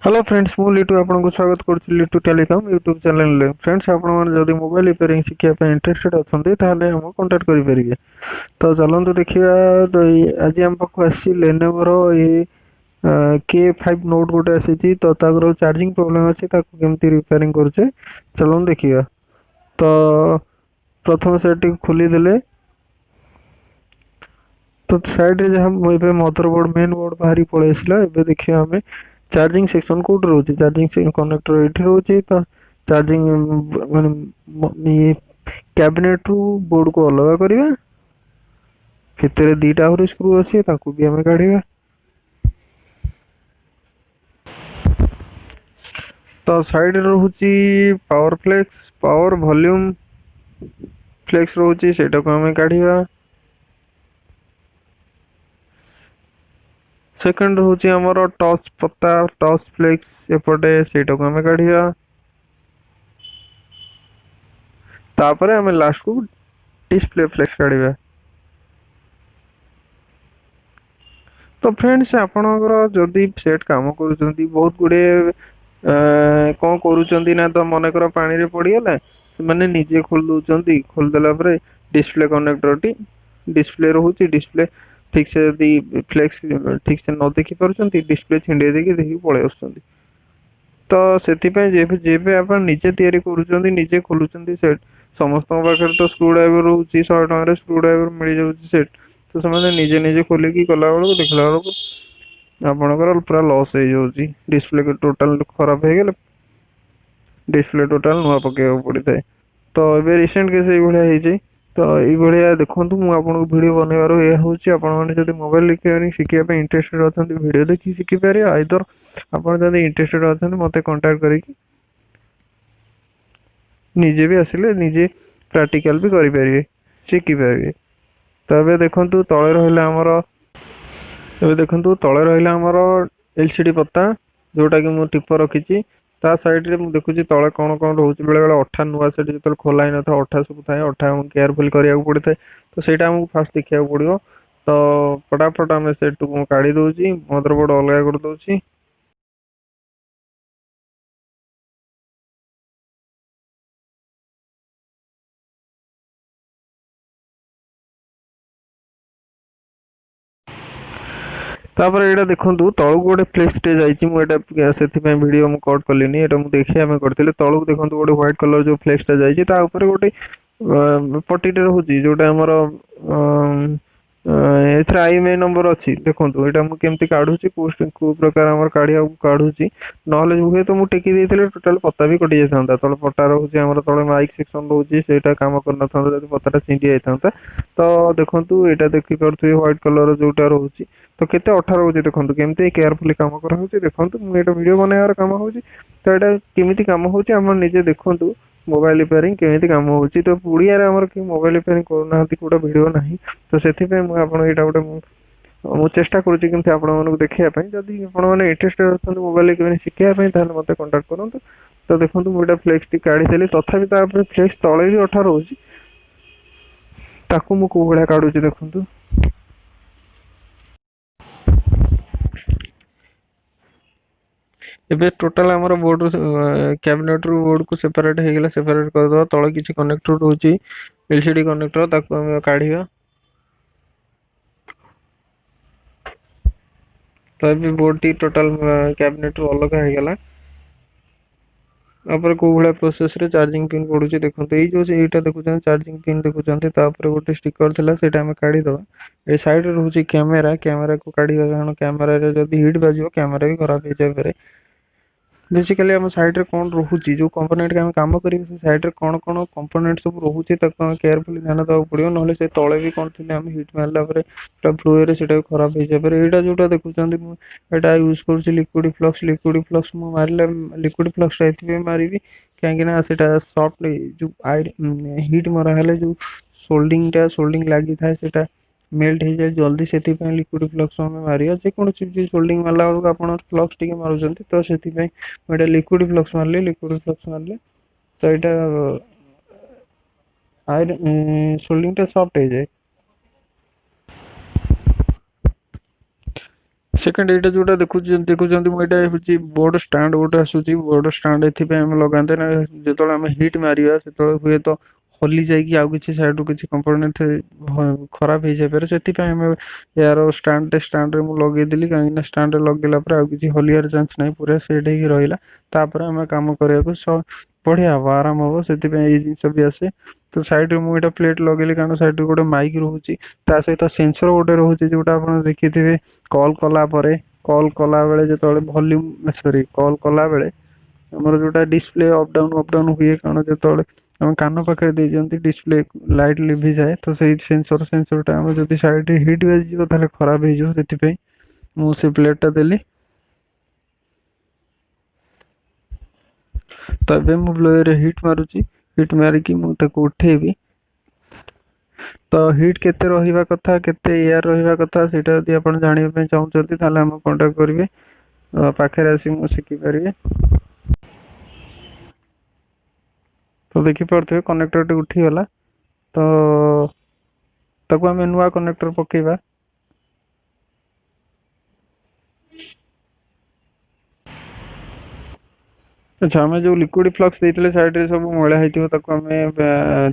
Hello friends मु लिटू आपको स्वागत करुच्ची Litu telecom YouTube channel friends आपड़ी मोबाइल रिपेयरिंग शिक्षा इंटरेस्टेड अच्छा हम कांटेक्ट करेंगे। तो चलते देखा आज आम पाक आसी लेनोवर ये K5 नोट गोटे आसी तो चार्जिंग प्रोब्लेम अच्छी केमती रिपेयरिंग करुचे चलते देखिए। तो प्रथम से खोलीदे तो साइड रे जहाँ मदरबोर्ड मेन बोर्ड बाहरी पलि आसला। एबे देखिए आम चार्जिंग सेक्शन कौट रोचे चार्जिंग कनेक्टर ये रोचे तो चार्जिंग माने ये कैबिनेट रू बोर्ड को अलग करवा भितर दीटा आहरी स्क्रू अच्छे भी आम काढ़ा। तो साइड रोची power flex power volume flex रोची सेटा को आम काढ़ा। सेकंड हूँ आमर टच पत्ता टच फ्लेक्स एपटे सेटा को आम काढ़ा। तापर आम लास्ट को डिस्प्ले फ्लेक्स काढ़ा। तो फ्रेंड्स आपणकर जदि सेट काम कर बहुत गुड़े कौन करुँच तो मनकर पानी रे पड़गला से मैंने निजे खोल दौरान खोलदेला डिस्प्ले कनेक्टर टी डिस्प्ले रोचे डिस्प्ले ठीक से यदि फ्लेक्स ठीक से न देखी पार्टी डिस्प्ले छिंडे देखी देखी पलि आस। तो से जेबे आप निजे तैयारी करुँच निजे खोलुँच सेट समस्त पाखे तो स्क्रू ड्राइवर रोचे 100 टकर स्क्रू ड्राइवर मिल जाऊँ सेट तो से निजे निजे खोलिकी कला बेलू देखला बेलू आपणकर पूरा लॉस हो जाऊँगी डिस्प्ले टोटाल खराब हो गले डिस्प्ले टोटाल नुआ पकेगा पड़ी था। तो ये रिसेंट केस ये तो ये देखो मुझे भिड बनइबार यह हूँ आपने मोबाइल रिपेयरिंग शिखापी इंटरेस्टेड अच्छा भिड देखिए शिखिपारे आइदर आपड़ इंटरेस्टेड अच्छा मत कांटेक्ट करी निजे भी आसिले निजे प्रैक्टिकल भी करें शिखिपारे। तो ये देखु तले रहा आमर ए देखो तले रहा आमर एलसीडी पत्ता जोटा कि मुझे टिप रखी ता साइड रे मुझे देखुची तले कौन कौन रोचे बेले बेले अठा नुआ सेट जो खोला ही ना था अठा सब थाए अठा केयरफुल करा पड़ता है। तो सहीटा आमको फास्ट देखा पड़ो। तो फटाफट आम सेट को काढ़ी दूसरी मदरबोर्ड अलग कर दूसरी। तापर यहाँ देखो तलू गोटे फ्लेक्स टे जाइए से भिडियो मुझे कट कलिनी ये मुझे देखिए आम करते तलू देखो गोटे व्हाइट कलर जो फ्लेक्सटा जाइए गोटे पट्टीटे रोचे जोटा आमर एथर IMEI नंबर अच्छी देखो यहाँ मुझे केमती काढ़ुची को प्रकार आम काढ़ा काढ़ुची ना हुए तो मुझे टेकी देते टोटाल पत्ता भी कटि जाता तले पट्टा रोचे आम तले माइक सेक्शन रोचे से कम कर पत्ता छिंडी जाता। तो देखो यहाँ देखिपे व्हाइट कलर जोटा रोचे तो केते अठा रोचे देखो केमती केयरफुली कम कर देखो मुझे वीडियो बनइबार कम हो। तो यहाँ केमी कम हो निजे देखु मोबाइल रिपेयरिंग केमी कम हो। तो पुड़िया कि मोबाइल रिपेयरिंग करूना गोटे वीडियो ना तो से मुझे गोटे मुझे चेष्टा करुँची कि आपको देखापी जदि आपने इंटरेस्टेड अच्छा मोबाइल रिपेयरिंग शिखापी मत कंटाक्ट करूँ। तो देखो मुझे फ्लेक्स टी काढ़ी तथापि फ्लेक्स तले भी अठा रोचे ताकू मु को भाया काढ़ुची देखु। एबे टोटाल आमर बोर्ड कैबिनेट रू बोर्ड को सेपरेट हो गला सेपरेट करदे तले किसी कनेक्टर रोचे एलसीडी कनेक्टर ताकू आम काढ़ा। तो ये बोर्ड टी टोटाल कैबिनेट रू अलग हो गला तापर को भाया प्रोसेस रे चार्जिंग पिन पड़ुची देखो ये जो यहाँ देखुं चार्जिंग पिन देखुं गोटे स्टिकर थिला सेटा आम काढ़ीदे। ए साइड रोचे कैमेरा कैमेरा को काढ़ा कारण कैमेरा जब हिट बाजो कैमेरा भी खराब हो जाए। बेसिकली आम साइड कौन रोचे जो कंपोनेंट आम कम करेंगे से साइड कौन कौन कंपोनेंट सब रोचे केयरफुली ध्यान देवा पड़ो ना से तले भी कौन थी आम हिट मारला पूरा फ्लोर से खराब हो जाए। यहाँ जोटा देखुं यहाँ यूज कर लिक्विड फ्लक्स मुझे मारे लिक्विड फ्लक्स ये मारि कहीं सफ्ट जो हिट मरा हेले जो सोल्डिंग लगी था से मेल्ट हो जाए जल्दी से लिक्विड फ्लक्स आम मारिया जेकोसी सोल्डिंग मारला बेलू आप फ्लक्स टी मार्च तो से लिक्विड फ्लक्स मारे लिक्विड फ्लक्स मारे तो यहाँ सोल्डिंग सफ्ट हो जाए। ସେକେଣ୍ଡ ଏଇଟା ଯୋଉଟା ଦେଖୁଛନ୍ତି ମୁଁ, ଏଇଟା ହେଉଛି ବୋର୍ଡ ଷ୍ଟାଣ୍ଡ ଗୋଟେ ଆସୁଛି। ବୋର୍ଡ ଷ୍ଟାଣ୍ଡ ଏଥିପାଇଁ ଆମେ ଲଗାନ୍ତେ ନା, ଯେତେବେଳେ ଆମେ ହିଟ୍ ମାରିବା ସେତେବେଳେ ହୁଏତ ହଲି ଯାଇକି ଆଉ କିଛି ସାଇଡରୁ କିଛି କମ୍ପୋନେଣ୍ଟ ଖରାପ ହେଇଯାଇପାରେ। ସେଥିପାଇଁ ଆମେ ଏହାର ଷ୍ଟାଣ୍ଡରେ ମୁଁ ଲଗେଇଦେଲି, କାହିଁକି ନା ଷ୍ଟାଣ୍ଡରେ ଲଗେଇଲା ପରେ ଆଉ କିଛି ହଲିବାର ଚାନ୍ସ ନାହିଁ, ପୁରା ସେଟ୍ ହେଇକି ରହିଲା। ତାପରେ ଆମେ କାମ କରିବାକୁ ବଢିଆ ହବ, ଆରାମ ହବ। ସେଥିପାଇଁ ଏଇ ଜିନିଷ ବି ଆସେ। ତ ସାଇଡରେ ମୁଁ ଏଇଟା ପ୍ଲେଟ୍ ଲଗେଇଲି କାରଣ ସାଇଡରେ ଗୋଟେ ମାଇକ୍ ରହୁଛି, ତା ସହିତ ସେନ୍ସର ଗୋଟେ ରହୁଛି, ଯୋଉଟା ଆପଣ ଦେଖିଥିବେ କଲ୍ କଲା ପରେ, କଲ୍ କଲା ବେଳେ ଯେତେବେଳେ ଭଲ୍ୟୁମ୍ ସରି କଲ୍ କଲା ବେଳେ ଆମର ଯୋଉଟା ଡିସପ୍ଲେ ଅପ୍ ଡାଉନ୍ ହୁଏ, କାରଣ ଯେତେବେଳେ ଆମେ କାନ ପାଖରେ ଦେଇ ଦିଅନ୍ତି ଡିସପ୍ଲେ ଲାଇଟ୍ ଲିଭିଯାଏ। ତ ସେଇ ସେନ୍ସରଟା ଆମର ଯଦି ସାଇଡରେ ହିଟ୍ ବାଜିଯିବ ତାହେଲେ ଖରାପ ହେଇଯିବ। ସେଥିପାଇଁ ମୁଁ ସେ ପ୍ଲେଟଟା ଦେଲି। ତ ଏବେ ମୁଁ ବ୍ଲୋୟରେ ହିଟ୍ ମାରୁଛି, ହିଟ୍ ମାରିକି ମୁଁ ତାକୁ ଉଠେଇବି। ତ ହିଟ୍ କେତେ ରହିବା କଥା, କେତେ ଏୟାର ରହିବା କଥା, ସେଇଟା ଯଦି ଆପଣ ଜାଣିବା ପାଇଁ ଚାହୁଁଛନ୍ତି ତାହେଲେ ଆମକୁ କଣ୍ଟାକ୍ଟ କରିବେ, ପାଖରେ ଆସି ମୁଁ ଶିଖିପାରିବେ। ତ ଦେଖିପାରୁଥିବେ କନେକ୍ଟରଟି ଉଠିଗଲା। ତ ତାକୁ ଆମେ ନୂଆ କନେକ୍ଟର ପକେଇବା। ଆଚ୍ଛା, ଆମେ ଯୋଉ ଲିକ୍ୱିଡ ଫ୍ଲକ୍ସ ଦେଇଥିଲେ ସାଇଡରେ ସବୁ ମଇଳା ହେଇଥିବ, ତାକୁ ଆମେ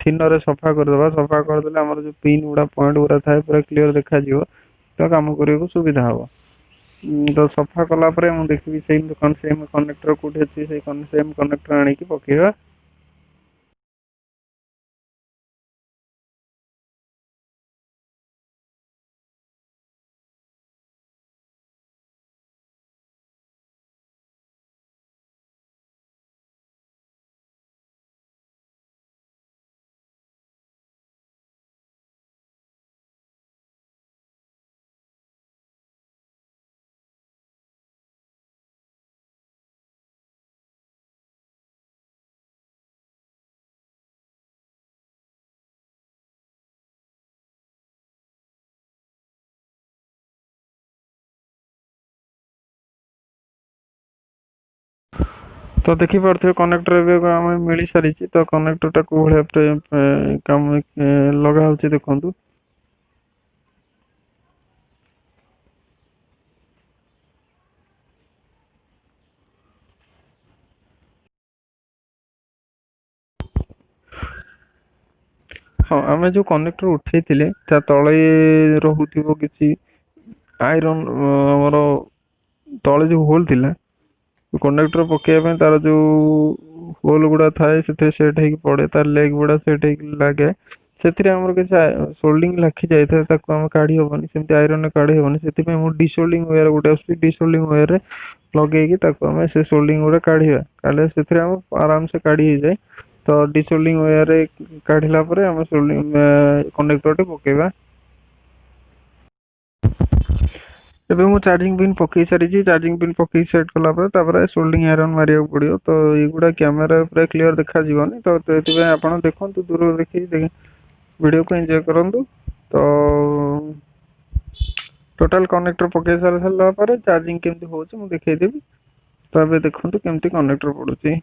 ଥିନରେ ସଫା କରିଦେବା। ସଫା କରିଦେଲେ ଆମର ଯୋଉ ପିନ୍ ଗୁଡା ପଏଣ୍ଟ ଗୁଡା ଥାଏ ପୁରା କ୍ଲିୟର ଦେଖାଯିବ, ତ କାମ କରିବାକୁ ସୁବିଧା ହବ। ତ ସଫା କଲା ପରେ ମୁଁ ଦେଖିବି ସେମ୍ କନେକ୍ଟର କୋଉଠି ଅଛି, ସେଇ ସେମ୍ କନେକ୍ଟର ଆଣିକି ପକେଇବା। ତ ଦେଖିପାରୁଥିବେ କନେକ୍ଟର ଏବେ ଆମେ ମିଳି ସାରିଛି। ତ କନେକ୍ଟରଟା କୋଉ ଭଳିଆ କାମ ଲଗା ହଉଛି ଦେଖନ୍ତୁ। ହଁ, ଆମେ ଯୋଉ କନେକ୍ଟର ଉଠେଇଥିଲେ ତା ତଳେ ରହୁଥିବ କିଛି ଆଇରନ୍, ଆମର ତଳେ ଯୋଉ ହୋଲ ଥିଲା କନେକ୍ଟର ପକେଇବା ପାଇଁ, ତାର ଯୋଉ ହୋଲ ଗୁଡା ଥାଏ ସେଥିରେ ସେଟ୍ ହେଇକି ପଡେ, ତାର ଲେଗ୍ ଗୁଡା ସେଟ୍ ହେଇକି ଲାଗେ। ସେଥିରେ ଆମର କିଛି ସୋଲ୍ଡିଂ ଲାଖି ଯାଇଥାଏ, ତାକୁ ଆମେ କାଢି ହବନି, ସେମିତି ଆଇରନରେ କାଢି ହବନି। ସେଥିପାଇଁ ମୁଁ ଡିସୋଲ୍ଡିଂ ୱେୟାର ଗୋଟେ ଆସୁଛି, ଡିସୋଲ୍ଡିଂ ୱେୟାରରେ ଲଗେଇକି ତାକୁ ଆମେ ସେ ସୋଲ୍ଡିଂ ଗୁଡା କାଢିବା, ତାହେଲେ ସେଥିରେ ଆମ ଆରାମସେ କାଢି ହେଇଯାଏ। ତ ଡିସୋଲ୍ଡିଂ ୱେୟାରରେ କାଢିଲା ପରେ ଆମେ କନେକ୍ଟରଟି ପକେଇବା। ଏବେ ମୁଁ ଚାର୍ଜିଂ ପିନ୍ ପକେଇ ସାରିଛି। ଚାର୍ଜିଂ ପିନ୍ ପକେଇ ସେଟ୍ କଲା ପରେ ତାପରେ ସୋଲ୍ଡିଂ ଆଇରନ୍ ମାରିବାକୁ ପଡ଼ିବ। ତ ଏଇଗୁଡ଼ା କ୍ୟାମେରା ପୁରା କ୍ଲିୟର ଦେଖାଯିବନି, ତ ସେଥିପାଇଁ ଆପଣ ଦେଖନ୍ତୁ, ଦୂରରୁ ଦେଖିକି ଭିଡ଼ିଓକୁ ଏନ୍ଜୟ କରନ୍ତୁ। ତ ଟୋଟାଲ କନେକ୍ଟର ପକେଇ ସାରିଲା ପରେ ଚାର୍ଜିଂ କେମିତି ହେଉଛି ମୁଁ ଦେଖେଇଦେବି। ତ ଏବେ ଦେଖନ୍ତୁ କେମିତି କନେକ୍ଟର ପଡ଼ୁଛି।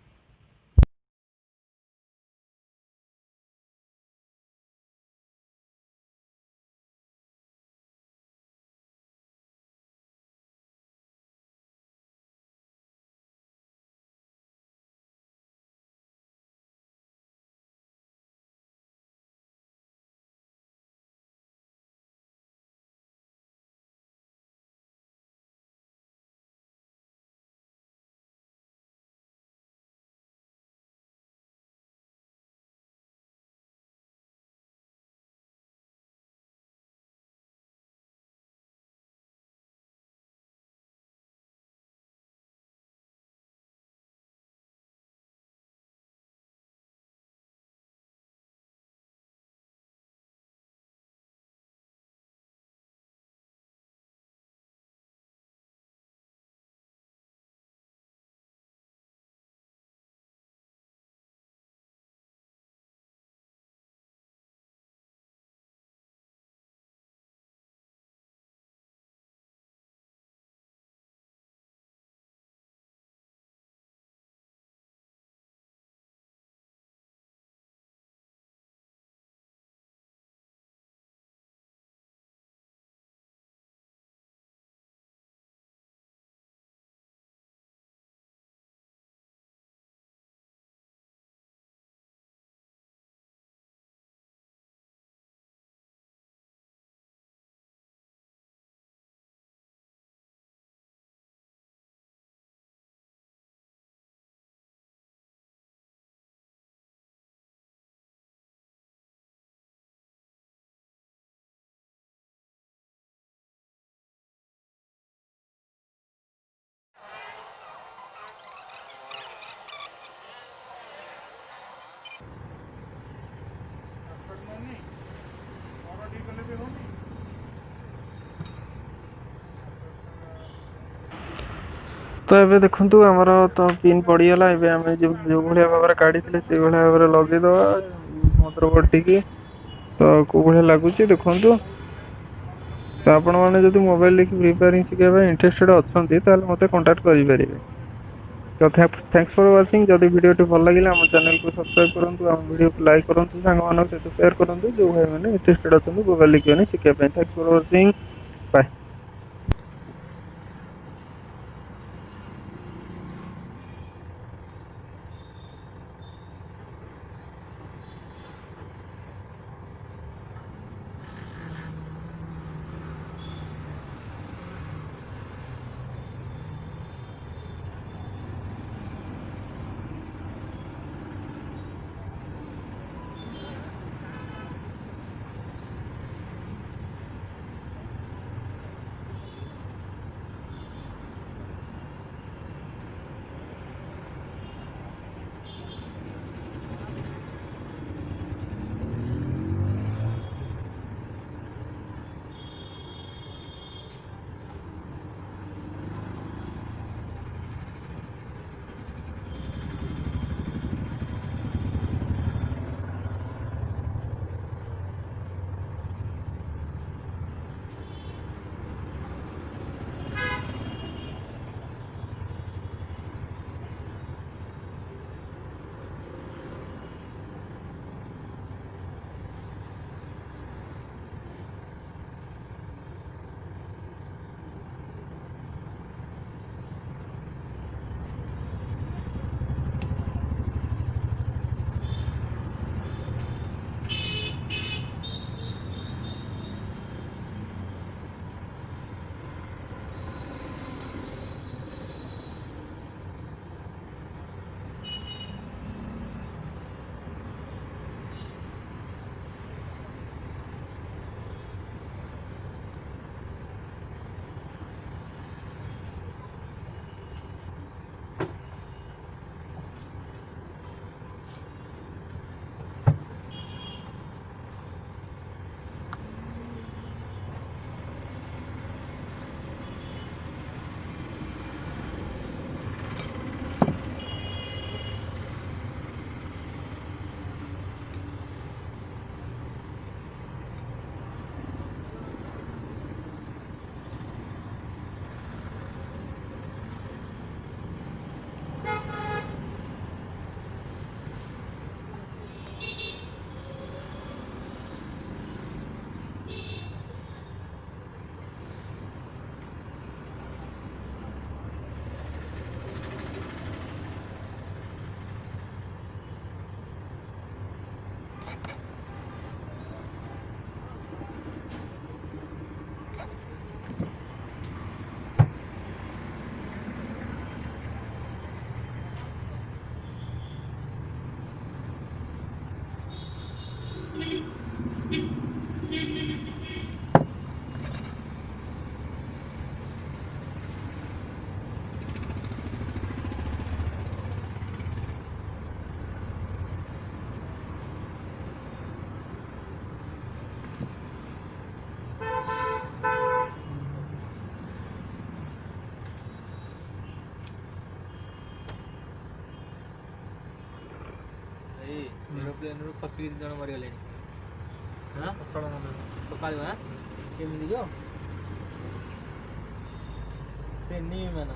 ତ ଏବେ ଦେଖନ୍ତୁ ଆମର ତ ପିନ୍ ପଡ଼ିଗଲା। ଏବେ ଆମେ ଯେଉଁ ଭଳିଆ ଭାବରେ କାଢ଼ିଥିଲେ ସେଇଭଳିଆ ଭାବରେ ଲଗେଇଦବା ମଦରବୋର୍ଡ଼ ଟିକି। ତ କୋଉ ଭଳିଆ ଲାଗୁଛି ଦେଖନ୍ତୁ। ତ ଆପଣମାନେ ଯଦି ମୋବାଇଲ ଦେଖି ରିପାରିଂ ଶିଖିବା ପାଇଁ ଇଣ୍ଟରେଷ୍ଟେଡ୍ ଅଛନ୍ତି ତାହେଲେ ମୋତେ କଣ୍ଟାକ୍ଟ କରିପାରିବେ। ତ ଥ୍ୟାଙ୍କସ୍ ଫର୍ ୱାଚିଂ। ଯଦି ଭିଡ଼ିଓଟି ଭଲ ଲାଗିଲା ଆମ ଚ୍ୟାନେଲକୁ ସବସ୍କ୍ରାଇବ୍ କରନ୍ତୁ, ଆମ ଭିଡ଼ିଓକୁ ଲାଇକ୍ କରନ୍ତୁ, ସାଙ୍ଗମାନଙ୍କ ସହିତ ସେୟାର କରନ୍ତୁ ଯେଉଁ ଭାଇମାନେ ଇଣ୍ଟରେଷ୍ଟେଡ୍ ଅଛନ୍ତି ମୋବାଇଲ ଶିଖିବା ପାଇଁ। Thanks for watching. ବାଏ। ଏରୋପ୍ଲେନ୍ରୁ ଖସିକି 3 ଜଣ ମରିଗଲେଣି। ହଁ ସକାଳୁ କେମିତି ଯିବ ତିନି ବିମାନ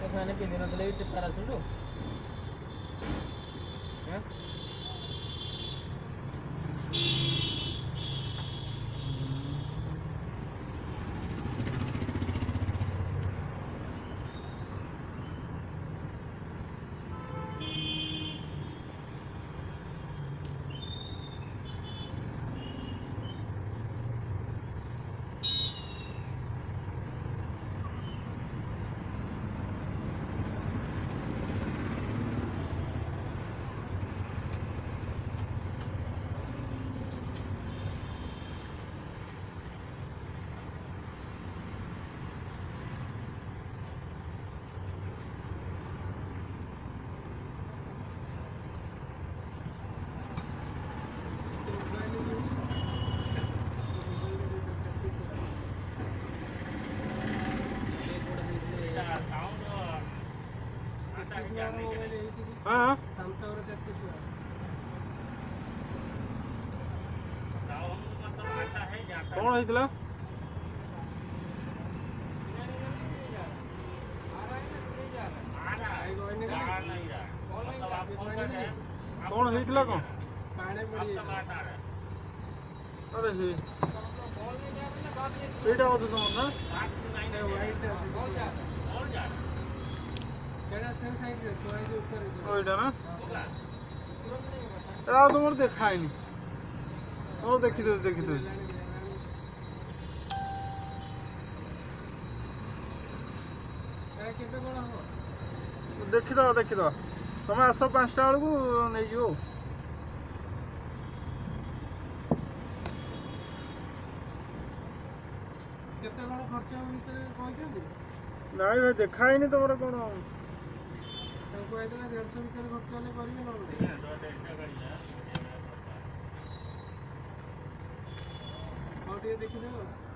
ସେମାନେ ପିନ୍ଧିନଥିଲେ କି ପାରାସୁଟ। ହଁ କଣ ହେଇଥିଲା? କଣ ହେଇଥିଲା କଣ? ଆରେ ହେ ଏଇଟା ବୋଧେ ତମର ନା? ଏଇଟା ନା? ଆଉ ତମର ଦେଖାଏନି। ହଉ ଦେଖିଦଉଛି ଦେଖିଦଉଛି। ଦେଖିଦବା ଦେଖିଦବା। ତମେ ଆସ 5ଟା ବେଳକୁ ନେଇଯିବ ଆଉ। କେତେ କଣ ଖର୍ଚ୍ଚ ଭିତରେ କହିଛନ୍ତି? ନାଇଁ ଭାଇ ଦେଖା ହେଇନି ତମର କଣ? ତାଙ୍କୁ କହିଦେଲା 150 ଭିତରେ ଖର୍ଚ୍ଚ ହେଲେ କରିବେ ନହେଲେ ହଉ ଟିକେ ଦେଖିଦେବ।